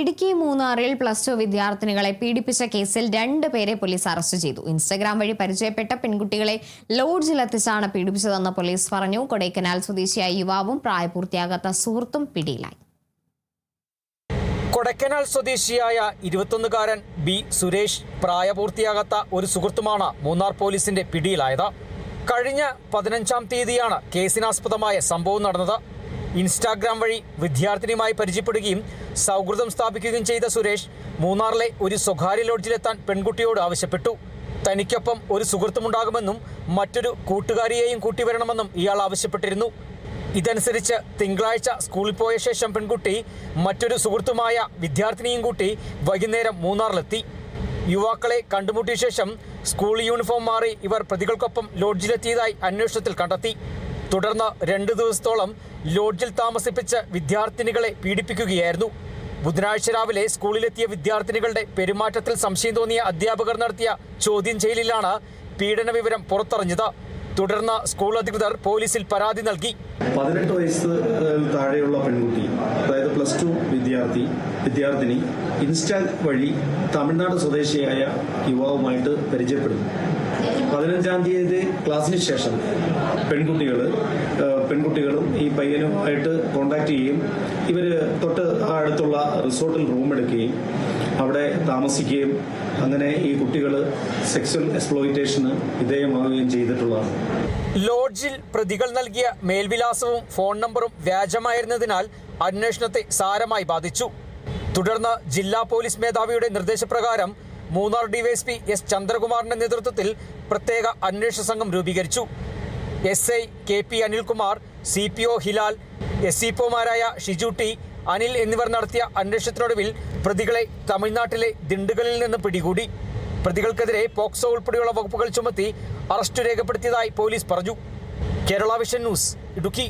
ഇടുക്കി മൂന്നാറിൽ +2 വിദ്യാർത്ഥിനികളെ പീഡിപ്പിച്ച കേസിൽ 2 പേരെ പോലീസ് അറസ്റ്റ് ചെയ്തു. ഇൻസ്റ്റഗ്രാം വഴി പരിചയപ്പെട്ട പെൺകുട്ടികളെ ലോഡ്ജിലെത്തിച്ചാണ് പീഡിപ്പിച്ചതെന്ന് പോലീസ് പറഞ്ഞു. കൊടൈക്കനാൽ സ്വദേശിയായ യുവാവും പ്രായപൂർത്തിയാകാത്ത സുഹൃത്തും പിടിയിലായി. കൊടൈക്കനാൽ സ്വദേശിയായ 21-കാരൻ ബി സുരേഷ് പ്രായപൂർത്തിയാകാത്ത ഒരു സുഹൃത്തുമാണ് മൂന്നാർ പോലീസിന്റെ പിടിയിലായത്. കഴിഞ്ഞ 15-ാം തീയതിയാണ് കേസിനാസ്പദമായ സംഭവം നടന്നത്. ഇൻസ്റ്റാഗ്രാം വഴി വിദ്യാർത്ഥിനിയുമായി പരിചയപ്പെടുകയും സൗഹൃദം സ്ഥാപിക്കുകയും ചെയ്ത സുരേഷ് മൂന്നാറിലെ ഒരു സ്വകാര്യ ലോഡ്ജിലെത്താൻ പെൺകുട്ടിയോട് ആവശ്യപ്പെട്ടു. തനിക്കൊപ്പം ഒരു സുഹൃത്തുമുണ്ടാകുമെന്നും മറ്റൊരു കൂട്ടുകാരിയെയും കൂട്ടിവരണമെന്നും ഇയാൾ ആവശ്യപ്പെട്ടിരുന്നു. ഇതനുസരിച്ച് തിങ്കളാഴ്ച സ്കൂളിൽ പോയ ശേഷം പെൺകുട്ടി മറ്റൊരു സുഹൃത്തുമായ വിദ്യാർത്ഥിനിയും കൂട്ടി വൈകുന്നേരം മൂന്നാറിലെത്തി. യുവാക്കളെ കണ്ടുമുട്ടിയ ശേഷം സ്കൂൾ യൂണിഫോം മാറി ഇവർ പ്രതികൾക്കൊപ്പം ലോഡ്ജിലെത്തിയതായി അന്വേഷണത്തിൽ കണ്ടെത്തി. തുടർന്ന് 2 ദിവസത്തോളം ലോഡ്ജിൽ താമസിപ്പിച്ച് വിദ്യാർത്ഥിനികളെ പീഡിപ്പിക്കുകയായിരുന്നു. ബുധനാഴ്ച രാവിലെ സ്കൂളിലെത്തിയ വിദ്യാർത്ഥിനികളുടെ പെരുമാറ്റത്തിൽ സംശയം തോന്നിയ അധ്യാപകർ നടത്തിയ ചോദ്യം ചെയ്യലിലാണ് പീഡന വിവരം പുറത്തറിഞ്ഞത്. തുടർന്ന് സ്കൂൾ അധികൃതർ പോലീസിൽ പരാതി നൽകി. 18 വയസ്സ് താഴെയുള്ള പെൺകുട്ടി, അതായത് +2 വിദ്യാർത്ഥിനി ഇൻസ്റ്റാ വഴി തമിഴ്നാട് സ്വദേശിയായ യുവാവുമായിട്ട് പരിചയപ്പെടുന്നു. 15-ാം തീയതി ക്ലാസ്സിന് ശേഷം പെൺകുട്ടികളും ഈ പയ്യനുമായിട്ട് കോണ്ടാക്ട് ചെയ്യുകയും ഇവർ തൊട്ട് അടുത്തുള്ള റിസോർട്ടിൽ റൂം എടുക്കുകയും അവിടെ താമസിക്കുകയും അങ്ങനെ ഈ കുട്ടികൾ സെക്സ്വൽ എക്സ്പ്ലോയിറ്റേഷന് വിധേയമാവുകയും ചെയ്തിട്ടുള്ളതാണ്. ലോഡ്ജിൽ പ്രതികൾ നൽകിയ മേൽവിലാസവും ഫോൺ നമ്പറും വ്യാജമായിരുന്നതിനാൽ അന്വേഷണത്തെ സാരമായി ബാധിച്ചു. തുടർന്ന് ജില്ലാ പോലീസ് മേധാവിയുടെ നിർദ്ദേശപ്രകാരം മൂന്നാർ ഡിവൈഎസ്പി എസ് ചന്ദ്രകുമാറിന്റെ നേതൃത്വത്തിൽ പ്രത്യേക അന്വേഷണ സംഘം രൂപീകരിച്ചു. SI KP Anilkumar, CPO Hilal, SCPOമാരായ ഷിജു ടി, അനിൽ എന്നിവർ നടത്തിയ അന്വേഷണത്തിനൊടുവിൽ പ്രതികളെ തമിഴ്നാട്ടിലെ ദിണ്ടുകളിൽ നിന്ന് പിടികൂടി. പ്രതികൾക്കെതിരെ പോക്സോ ഉൾപ്പെടെയുള്ള വകുപ്പുകൾ ചുമത്തി അറസ്റ്റ് രേഖപ്പെടുത്തിയതായി പോലീസ് പറഞ്ഞു. Kerala vision news, Idukki.